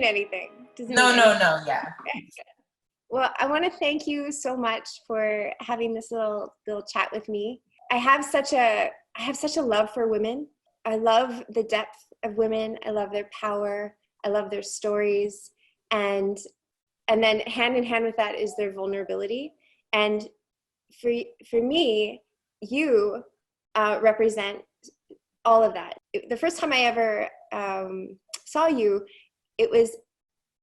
anything. No, yeah. Well, I want to thank you so much for having this little chat with me. I have such a love for women. I love the depth of women. I love their power. I love their stories. And then hand in hand with that is their vulnerability. And for me, you represent all of that. The first time I ever saw you, it was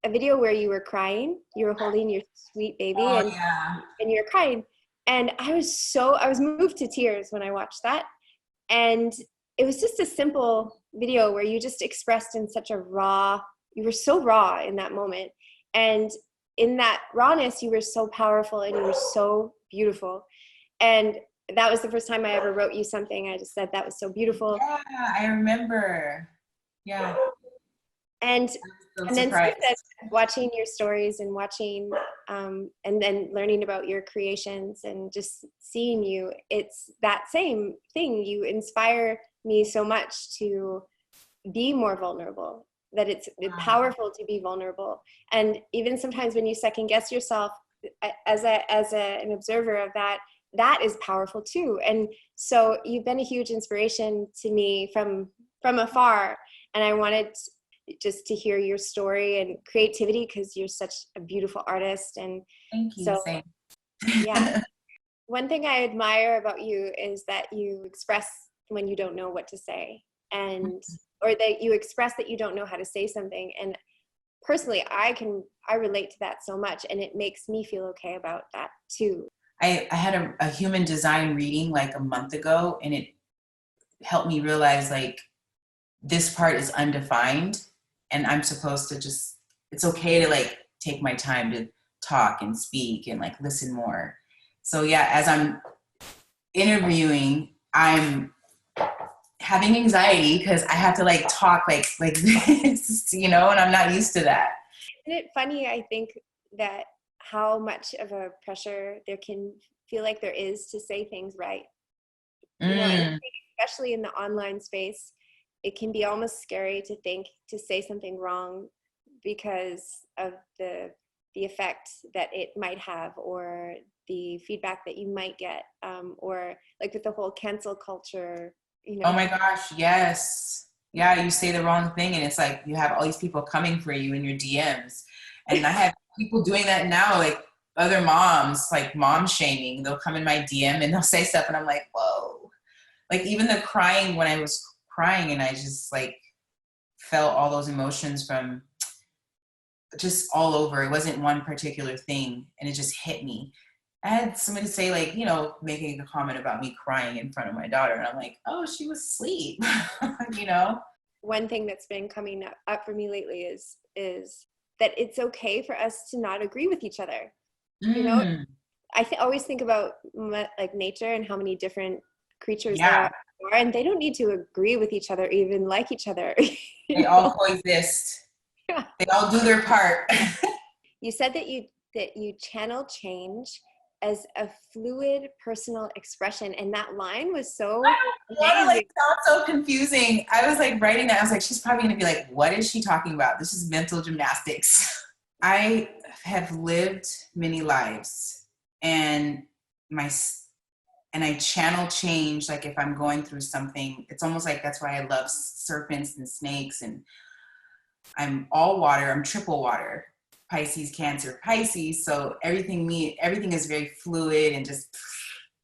a video where you were crying. You were holding your sweet baby, and you were crying. And I was moved to tears when I watched that. And it was just a simple video where you just expressed in such you were so raw in that moment. And in that rawness, you were so powerful and you were so beautiful. And that was the first time I ever wrote you something. I just said, that was so beautiful. Yeah, I remember. Yeah. And then since then, watching your stories and watching, and then learning about your creations and just seeing you, it's that same thing. You inspire me so much to be more vulnerable, that it's powerful to be vulnerable. And even sometimes when you second guess yourself, as an observer of that is powerful too. And so you've been a huge inspiration to me from afar. And I wanted just to hear your story and creativity, because you're such a beautiful artist. And thank you. So, same. Yeah. One thing I admire about you is that you express when you don't know what to say, and or that you express that you don't know how to say something. And personally, I relate to that so much, and it makes me feel okay about that too. I had a human design reading like a month ago, and it helped me realize like this part is undefined, and I'm supposed to just, it's okay to like take my time to talk and speak and like listen more. So yeah, as I'm interviewing, I'm having anxiety because I have to like talk like this, and I'm not used to that. Isn't it funny? I think that how much of a pressure there can feel like there is to say things right. And I think especially in the online space, it can be almost scary to say something wrong because of the effect that it might have, or the feedback that you might get, or like with the whole cancel culture. Oh my gosh, yes. Yeah, you say the wrong thing and it's like you have all these people coming for you in your DMs. And I have people doing that now, like other moms, like mom shaming. They'll come in my DM and they'll say stuff and I'm like, whoa. Like even the crying, when I was crying and I just like felt all those emotions from just all over. It wasn't one particular thing and it just hit me. I had somebody say like, making a comment about me crying in front of my daughter. And I'm like, oh, she was asleep, One thing that's been coming up for me lately is that it's okay for us to not agree with each other. I always think about like nature and how many different creatures there are, and they don't need to agree with each other, even like each other. They all coexist. Yeah. They all do their part. You said that you channel change as a fluid personal expression, and that line was so amazing. Sounds so confusing. I was like writing that, I was like, she's probably gonna be like, what is she talking about? This is mental gymnastics. I have lived many lives, and I channel change. Like if I'm going through something, it's almost like that's why I love serpents and snakes, and I'm all water. I'm triple water. Pisces, Cancer, Pisces. So everything is very fluid and just,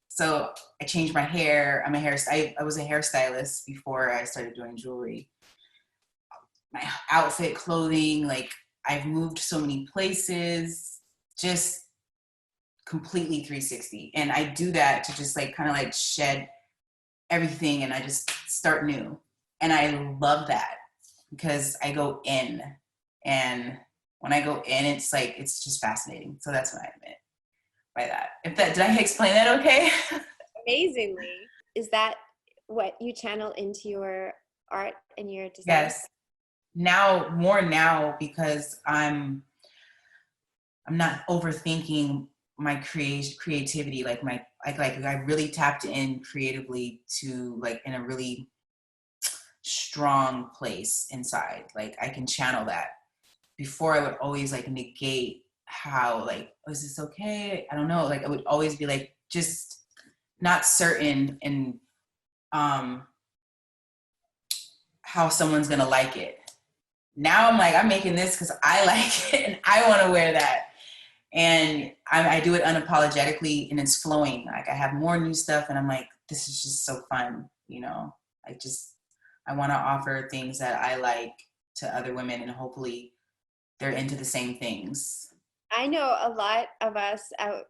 so I changed my hair. I was a hairstylist before I started doing jewelry. My outfit, clothing, like I've moved so many places, just completely 360. And I do that to just like kind of like shed everything and I just start new. And I love that because I go in, and when I go in, it's like, it's just fascinating. So that's what I meant by that. Did I explain that okay? Amazingly. Is that what you channel into your art and your design? Yes. More now, because I'm not overthinking my creativity. Like I really tapped in creatively to like in a really strong place inside. Like I can channel that. before I would always like negate how like, oh, is this okay? I don't know. Like I would always be like, just not certain in how someone's gonna like it. Now I'm like, I'm making this because I like it and I want to wear that. And I do it unapologetically and it's flowing. Like I have more new stuff and I'm like, this is just so fun, you know? I want to offer things that I like to other women and hopefully they're into the same things. I know a lot of us out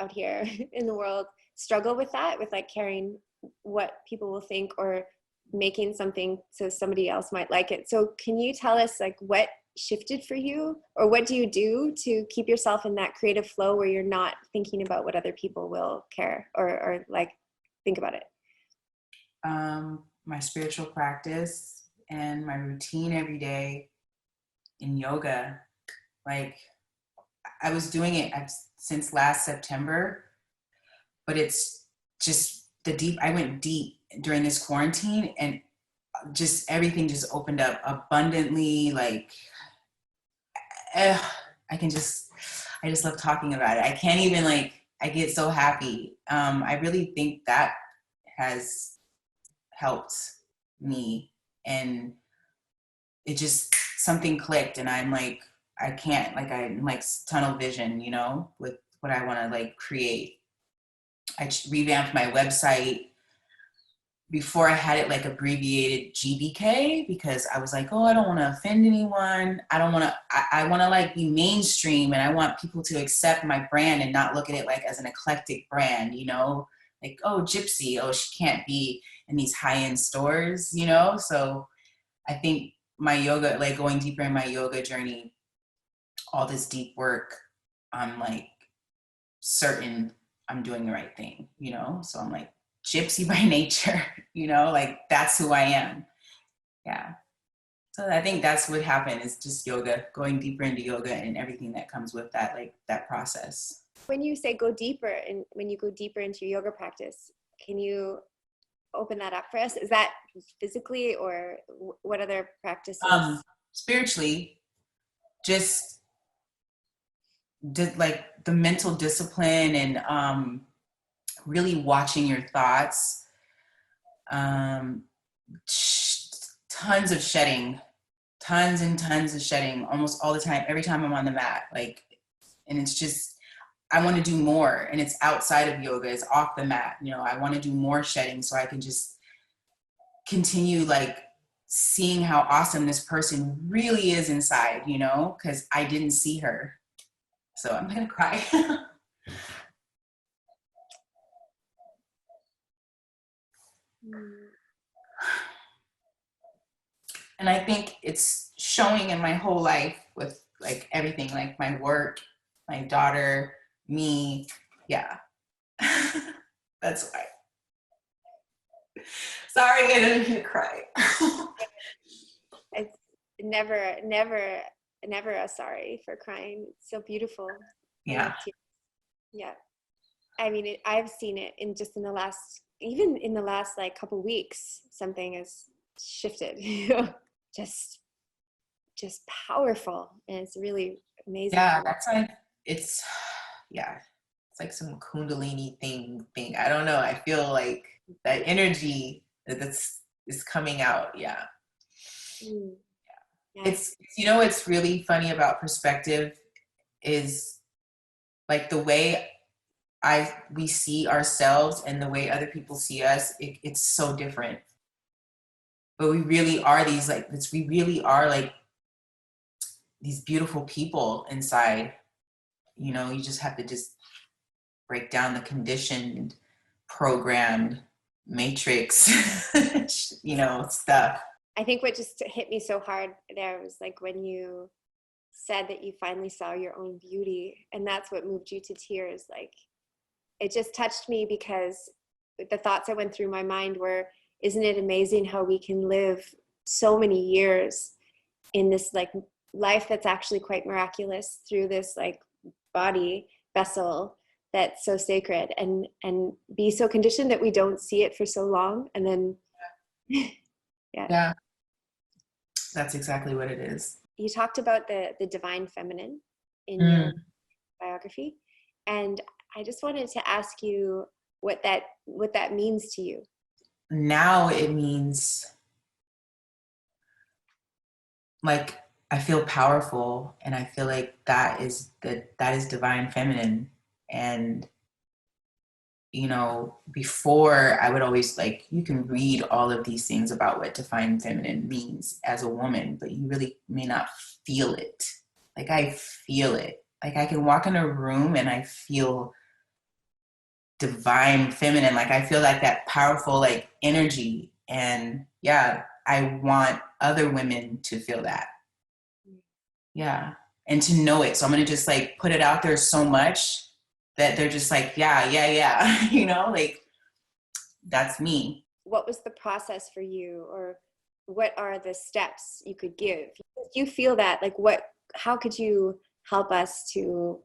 here in the world struggle with that, with like caring what people will think or making something so somebody else might like it. So can you tell us like what shifted for you, or what do you do to keep yourself in that creative flow where you're not thinking about what other people will care or like think about it? My spiritual practice and my routine every day in yoga. Like I was doing it since last September, but it's just I went deep during this quarantine and just everything just opened up abundantly. Like, I just love talking about it. I can't even I get so happy. I really think that has helped me, and it just, something clicked and I'm like, I'm like tunnel vision, you know, with what I want to like create. I revamped my website. Before I had it like abbreviated GBK because I was like, oh, I don't want to offend anyone. I want to like be mainstream and I want people to accept my brand and not look at it like as an eclectic brand, you know, like, oh, Gypsy, oh, she can't be in these high-end stores, you know? So I think my yoga, like going deeper in my yoga journey, all this deep work, I'm like certain I'm doing the right thing, you know? So I'm like, Gypsy by nature, you know, like that's who I am. Yeah. So I think that's what happened, is just yoga, going deeper into yoga and everything that comes with that, like that process. When you say go deeper, and when you go deeper into your yoga practice, can you open that up for us? Is that physically, or what other practices? Spiritually, just like the mental discipline and really watching your thoughts. Tons of shedding, tons and tons of shedding almost all the time, every time I'm on the mat. Like, and it's just, I want to do more, and it's outside of yoga, it's off the mat. You know, I want to do more shedding so I can just continue like seeing how awesome this person really is inside, you know, because I didn't see her. So I'm gonna cry. And I think it's showing in my whole life with like everything, like my work, my daughter, me. Yeah. That's why. Sorry, I didn't mean to cry. It's never a sorry for crying. It's so beautiful. Yeah. Yeah. I mean, I've seen it in the last, even in the last like couple weeks, something has shifted. just powerful, and it's really amazing. Yeah, that's like, it's, yeah, it's like some Kundalini thing. I don't know. I feel like that energy that's is coming out. Yeah. Mm. Yeah. It's, you know, what's really funny about perspective is like the way we see ourselves and the way other people see us, it's so different. But we really are we really are like these beautiful people inside. You know, you just have to just break down the conditioned, programmed matrix, you know, stuff. I think what just hit me so hard there was like when you said that you finally saw your own beauty, and that's what moved you to tears. Like, it just touched me because the thoughts that went through my mind were, isn't it amazing how we can live so many years in this like life that's actually quite miraculous through this like body vessel that's so sacred, and be so conditioned that we don't see it for so long, and then Yeah, that's exactly what it is. you talked about the divine feminine in Mm. your biography, and I just wanted to ask you what that means to you. Now it means like I feel powerful, and I feel like that is divine feminine. And you know, before I would always like, you can read all of these things about what divine feminine means as a woman, but you really may not feel it. Like I feel it. Like I can walk in a room and I feel divine feminine. Like I feel like that powerful like energy. And yeah, I want other women to feel that. Yeah. And to know it. So I'm going to just like put it out there so much that they're just like, yeah. You know, like that's me. What was the process for you, or what are the steps you could give? Do you feel that, like, how could you help us to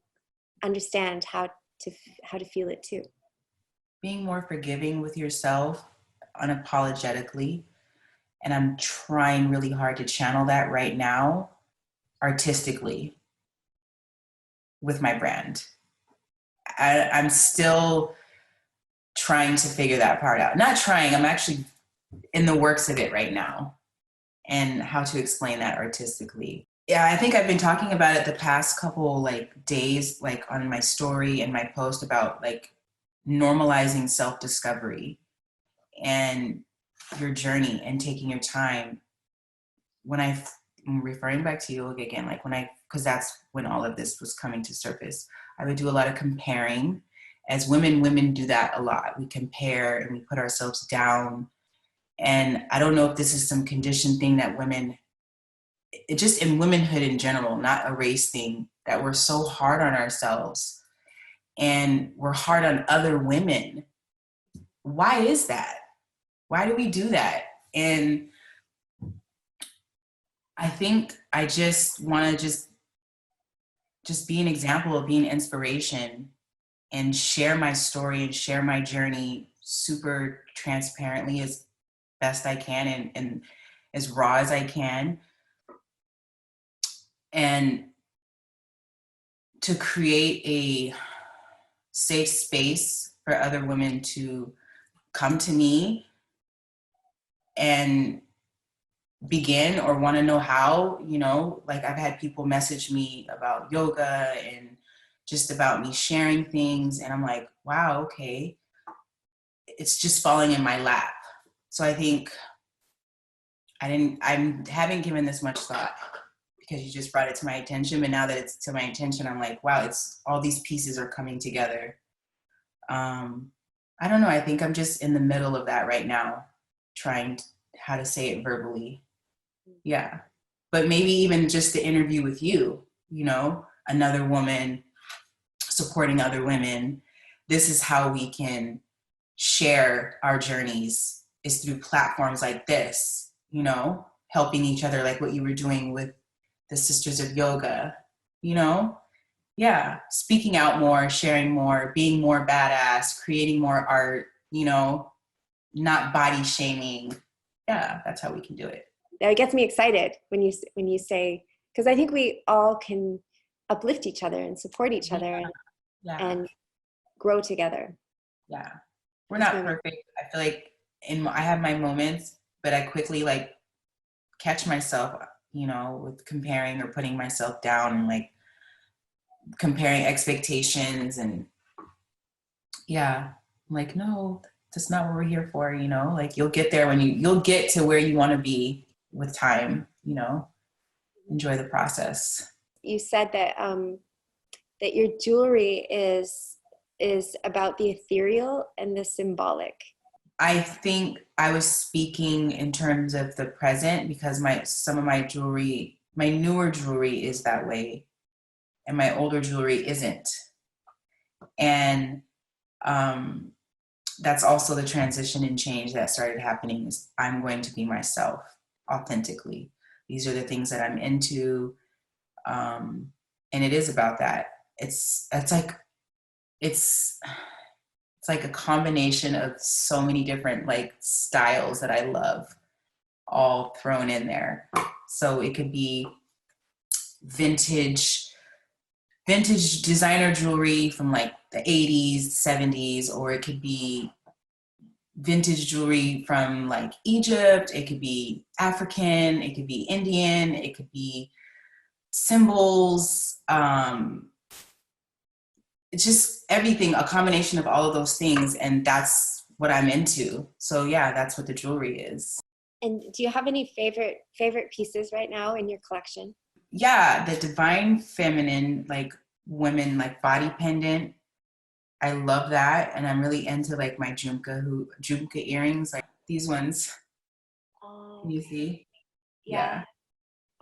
understand how to feel it too? Being more forgiving with yourself unapologetically. And I'm trying really hard to channel that right now artistically with my brand. I'm still trying to figure that part out. Not trying, I'm actually in the works of it right now, and how to explain that artistically. Yeah, I think I've been talking about it the past couple like days, like on my story and my post about like normalizing self-discovery and your journey and taking your time. I'm referring back to yoga again, like because that's when all of this was coming to surface. I would do a lot of comparing. As women do that a lot. We compare and we put ourselves down. And I don't know if this is some conditioned thing that women, just in womanhood in general, not a race thing, that we're so hard on ourselves and we're hard on other women. Why is that? Why do we do that? And I think I just want to just be an example of being inspiration and share my story and share my journey super transparently as best I can and as raw as I can. And to create a safe space for other women to come to me and begin or want to know how, you know, like I've had people message me about yoga and just about me sharing things. And I'm like, wow, okay. It's just falling in my lap. So I think I haven't given this much thought because you just brought it to my attention. But now that it's to my attention, I'm like, wow, it's all these pieces are coming together. I don't know. I think I'm just in the middle of that right now, trying how to say it verbally. Yeah. But maybe even just the interview with you, you know, another woman supporting other women. This is how we can share our journeys, is through platforms like this, you know, helping each other, like what you were doing with the Sisters of Yoga, you know? Yeah, speaking out more, sharing more, being more badass, creating more art, you know, not body shaming. Yeah, that's how we can do it. It gets me excited when you say, because I think we all can uplift each other and support each other and grow together. Yeah, we're not perfect. I feel like I have my moments, but I quickly like catch myself, you know, with comparing or putting myself down and like comparing expectations. And yeah, I'm like, no, that's not what we're here for, you know? Like you'll get there when you'll get to where you want to be with time, you know? Enjoy the process. You said that that your jewelry is about the ethereal and the symbolic. I think I was speaking in terms of the present because some of my jewelry, my newer jewelry is that way, and my older jewelry isn't. And that's also the transition and change that started happening. Is I'm going to be myself authentically. These are the things that I'm into, and it is about that. It's like a combination of so many different like styles that I love all thrown in there. So it could be vintage designer jewelry from like the 80s, 70s, or it could be vintage jewelry from like Egypt, it could be African, it could be Indian, it could be symbols, it's just everything, a combination of all of those things, and that's what I'm into. So yeah, that's what the jewelry is. And do you have any favorite pieces right now in your collection? Yeah, the divine feminine, like women, like body pendant. I love that, and I'm really into like my jhumka earrings, like these ones. Oh, Can you see? yeah.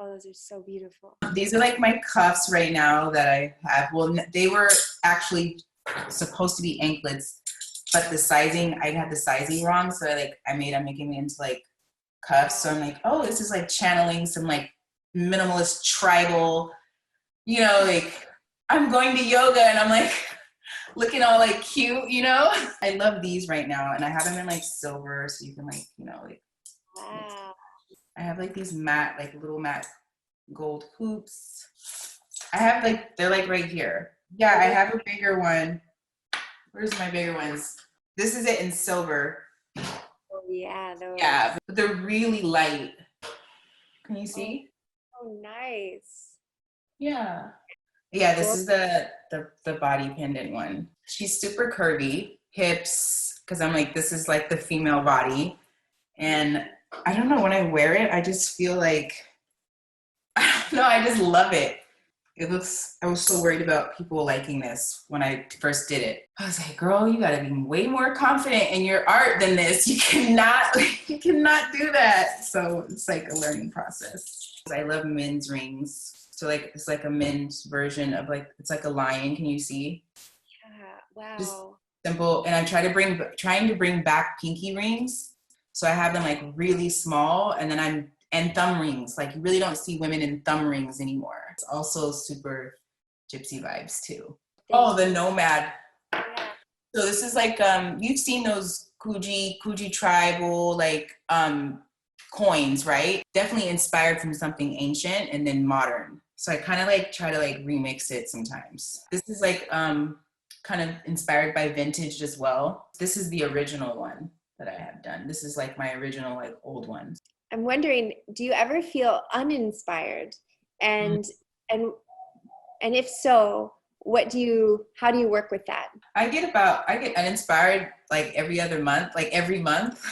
Oh, those are so beautiful. These are like my cuffs right now that I have. Well, they were actually supposed to be anklets, but I had the sizing wrong, so I'm making it into like cuffs. So I'm like, oh, this is like channeling some like minimalist tribal, like I'm going to yoga and I'm like looking all like cute, I love these right now, and I have them in like silver, so you can like. Wow. I have like these little matte gold hoops. I have they're like right here. Yeah, I have a bigger one. Where's my bigger ones? This is it in silver. Oh yeah, those. Yeah, but they're really light. Can you see? Oh, nice. Yeah. Yeah, this is the body pendant one. She's super curvy, hips, because I'm like, this is like the female body. And I don't know, when I wear it, I just feel like, no, I just love it. I was so worried about people liking this when I first did it. I was like, girl, you gotta be way more confident in your art than this. You cannot do that. So it's like a learning process. I love men's rings. So it's like a men's version of it's like a lion. Can you see? Yeah, wow. Just simple. And I'm trying to bring back pinky rings. So I have them like really small, and thumb rings. Like you really don't see women in thumb rings anymore. It's also super gypsy vibes too. Oh, the nomad. Yeah. So this is like, you've seen those Kuji tribal coins, right? Definitely inspired from something ancient and then modern. So I kind of try to remix it sometimes. This is kind of inspired by vintage as well. This is the original one that I have done. This is my original old one. I'm wondering, do you ever feel uninspired? And if so, how do you work with that? I get uninspired every other month, every month.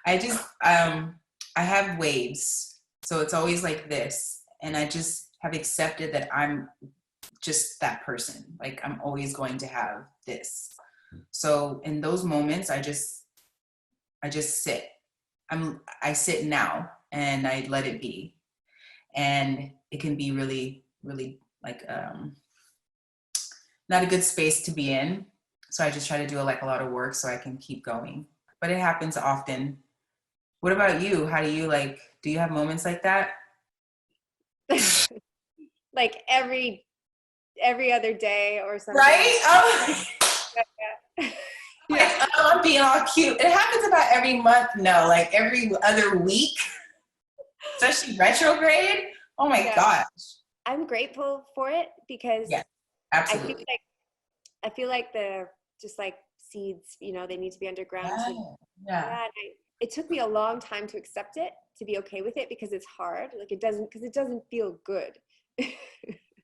I have waves. So it's always like this. And I just have accepted that I'm just that person. I'm always going to have this. So in those moments, I just sit. I sit now and I let it be. And it can be really, really not a good space to be in. So I just try to do a lot of work so I can keep going. But it happens often. What about you? How do you do you have moments like that? Every other day or something. Right? Oh. Yeah. I'm being all cute. It happens about every month. No, every other week, especially retrograde. Oh my gosh. I'm grateful for it because absolutely. I feel like the just seeds, they need to be underground. It took me a long time to accept it, to be okay with it, because it's hard. It doesn't feel good.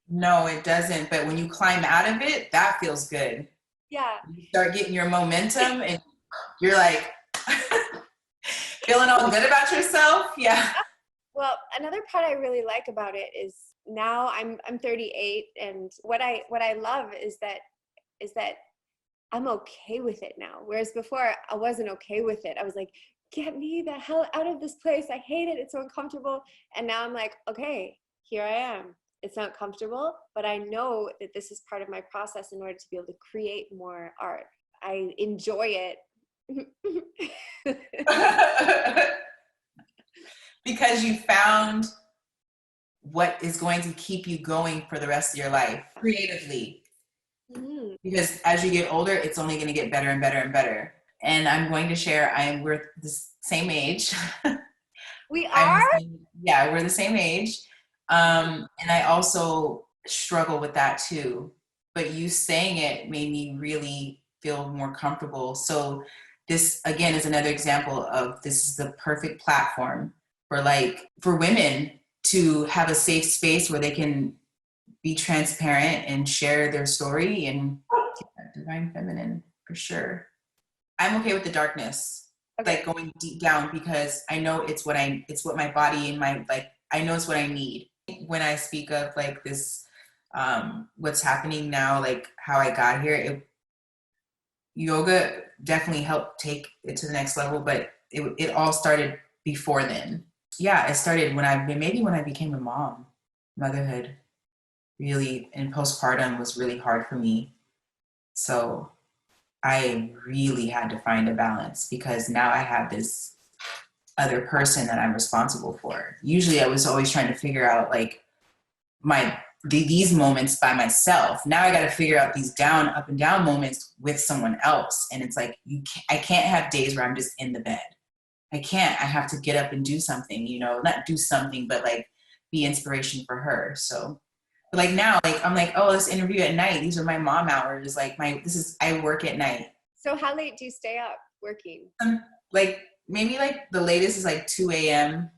No, it doesn't. But when you climb out of it, that feels good. Yeah. You start getting your momentum and you're feeling all good about yourself. Yeah. Well, another part I really like about it is now I'm 38, and what I love is that I'm okay with it now. Whereas before I wasn't okay with it. I was like, get me the hell out of this place. I hate it. It's so uncomfortable. And now I'm like, okay, here I am. It's not comfortable, but I know that this is part of my process in order to be able to create more art. I enjoy it. Because you found what is going to keep you going for the rest of your life creatively. Mm-hmm. Because as you get older, it's only going to get better and better and better. And I'm going to share, we're the same age. We are? Yeah, we're the same age. And I also struggle with that too. But you saying it made me really feel more comfortable. So this again is another example of this is the perfect platform for women to have a safe space where they can be transparent and share their story and divine feminine for sure. I'm okay with the darkness, like going deep down, because I know it's what my body and my, like, I know it's what I need. When I speak of like this, what's happening now, like how I got here, yoga definitely helped take it to the next level, but it all started before then. Yeah, it started when I became a mom. Motherhood really, and postpartum was really hard for me. So I really had to find a balance, because now I have this other person that I'm responsible for. Usually I was always trying to figure out like these moments by myself. Now I got to figure out these up and down moments with someone else. And it's like, I can't have days where I'm just in the bed. I can't. I have to get up and do something, not do something, but like be inspiration for her. So, but like now, like I'm like, oh, let's interview at night. These are my mom hours. Like I work at night. So how late do you stay up working? Like maybe like the latest is like 2 a.m.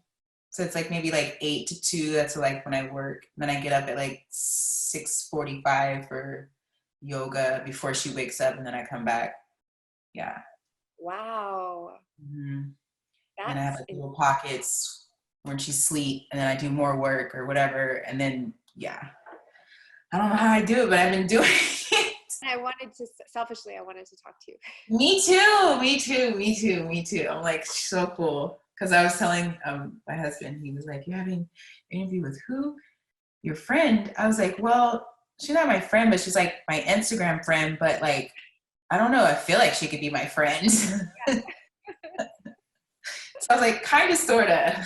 So it's like maybe like 8 to 2. That's like when I work. Then I get up at like 6:45 for yoga before she wakes up, and then I come back. Yeah. Wow. Mm-hmm. And I have like little pockets when she's asleep, and then I do more work or whatever. And then, yeah, I don't know how I do it, but I've been doing it. Selfishly, I wanted to talk to you. Me too. I'm like, so cool. Because I was telling my husband, he was like, you're having an interview with who? Your friend? I was like, well, she's not my friend, but she's like my Instagram friend. But like, I don't know. I feel like she could be my friend. Yeah. So I was like, kind of, sort of,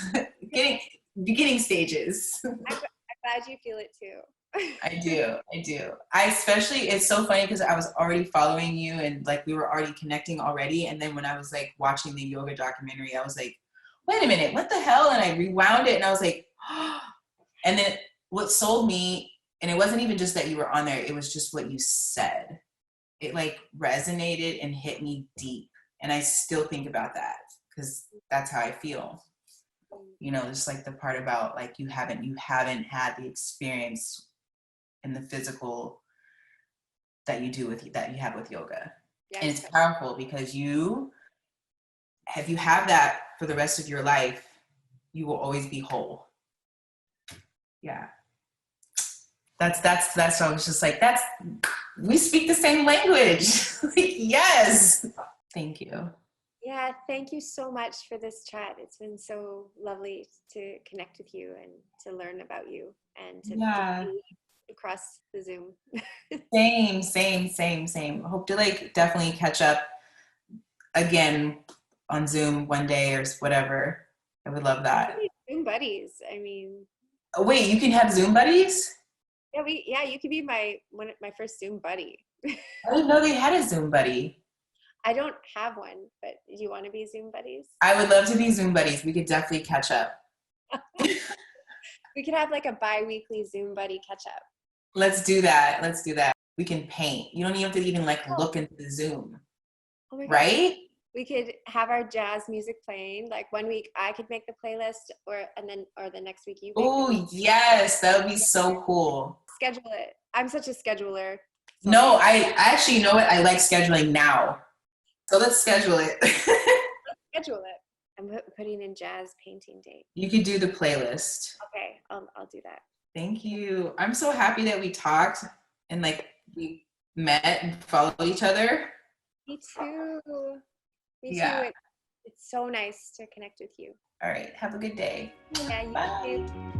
beginning stages. I'm glad you feel it too. I do. It's so funny because I was already following you, and like we were already connecting already. And then when I was like watching the yoga documentary, I was like, wait a minute, what the hell? And I rewound it, and I was like, oh. And then what sold me, and it wasn't even just that you were on there, it was just what you said. It like resonated and hit me deep. And I still think about that, because that's how I feel. Just like the part about like you haven't had the experience in the physical that you have with yoga. Yes. And it's powerful, because if you have that for the rest of your life, you will always be whole. Yeah. That's what I was just like, we speak the same language. Yes. Thank you. Yeah, thank you so much for this chat. It's been so lovely to connect with you and to learn about you and to be across the Zoom. Same. Hope to like definitely catch up again on Zoom one day or whatever. I would love that. Zoom buddies. I mean. Oh, wait, you can have Zoom buddies? Yeah, you could be my first Zoom buddy. I didn't know they had a Zoom buddy. I don't have one, but do you want to be Zoom buddies? I would love to be Zoom buddies. We could definitely catch up. We could have like a bi-weekly Zoom buddy catch up. Let's do that. We can paint. You don't even have to even like look into the Zoom. Oh my God. Right? We could have our jazz music playing. Like one week I could make the playlist, or the next week you. Oh yes, that would be so cool. Schedule it. I'm such a scheduler. So no, I actually, you know what? I like scheduling now. So let's schedule it. Schedule it. I'm putting in jazz painting date. You could do the playlist. Okay, I'll do that. Thank you. I'm so happy that we talked and like we met and followed each other. Me too. Yeah. It's so nice to connect with you. All right. Have a good day. Yeah, you too.